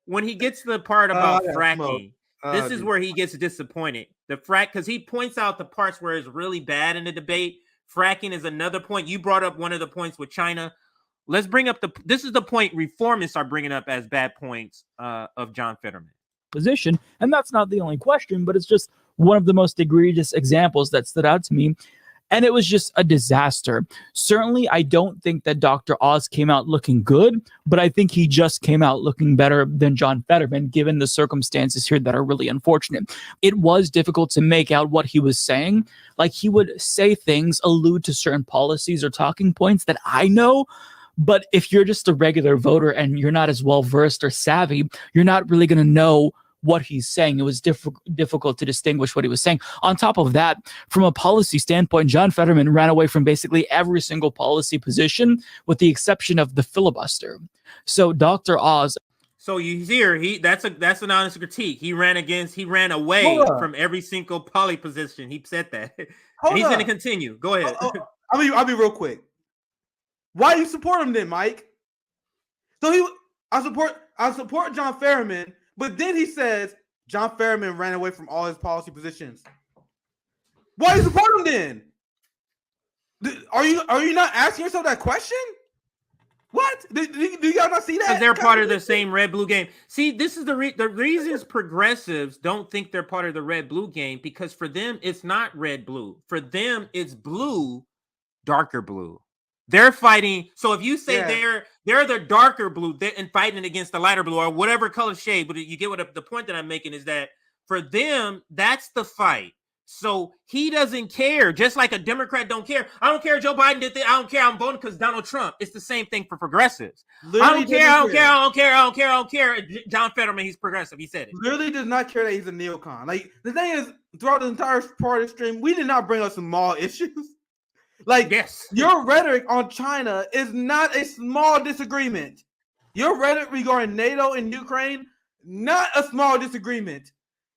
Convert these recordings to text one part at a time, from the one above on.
when he gets to the part about smoke. fracking, this is where he gets disappointed. The frack, because he points out the parts where it's really bad in the debate. Fracking is another point. You brought up one of the points with China. Let's bring up this is the point reformists are bringing up as bad points of John Fetterman. Position, and that's not the only question, but it's just one of the most egregious examples that stood out to me. And it was just a disaster. Certainly, I don't think that Dr. Oz came out looking good, but I think he just came out looking better than John Fetterman, given the circumstances here that are really unfortunate. It was difficult to make out what he was saying. Like, he would say things, allude to certain policies or talking points that I know, but if you're just a regular voter and you're not as well versed or savvy, you're not really going to know what he's saying. It was difficult to distinguish what he was saying. On top of that, from a policy standpoint, John Fetterman ran away from basically every single policy position with the exception of the filibuster. So Dr. Oz. So you hear that's an honest critique. He ran away from every single poly position. He said that. And he's going to continue. Go ahead. I'll be real quick. Why do you support him then, Mike? So I support John Fetterman. But then he says John Fetterman ran away from all his policy positions. Why do you support him then? Are you not asking yourself that question? What? Do y'all not see that? Because they're part of the same red-blue game. See, this is the reasons progressives don't think they're part of the red-blue game, because for them, it's not red-blue. For them, it's blue, darker blue. They're fighting. So if you say they're the darker blue and fighting against the lighter blue or whatever color shade, but you get what the point that I'm making is that for them, that's the fight. So he doesn't care, just like a Democrat don't care. I don't care Joe Biden did that. I don't care. I'm voting because Donald Trump. It's the same thing for progressives. I don't care. John Fetterman, he's progressive. He said it. Literally does not care that he's a neocon. Like, the thing is, throughout the entire party stream, we did not bring up small issues. Like, yes, your rhetoric on China is not a small disagreement. Your rhetoric regarding NATO and Ukraine, not a small disagreement.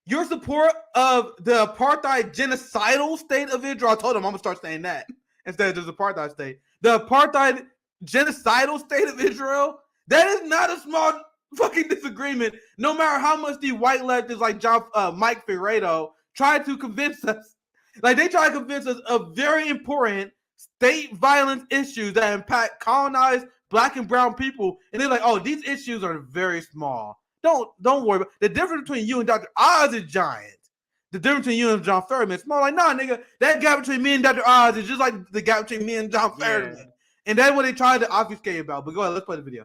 Your support of the apartheid genocidal state of Israel, I told him I'm going to start saying that instead of just apartheid state. The apartheid genocidal state of Israel, that is not a small fucking disagreement, no matter how much the white leftists like Mike Ferreto try to convince us. Like, they try to convince us of very important state violence issues that impact colonized Black and brown people, and they're like, "Oh, these issues are very small. Don't worry about the difference between you and Dr. Oz is giant. The difference between you and John Fetterman is small. Like, nah, nigga, that gap between me and Dr. Oz is just like the gap between me and John Fetterman, and that's what they tried to obfuscate about." But go ahead, let's play the video.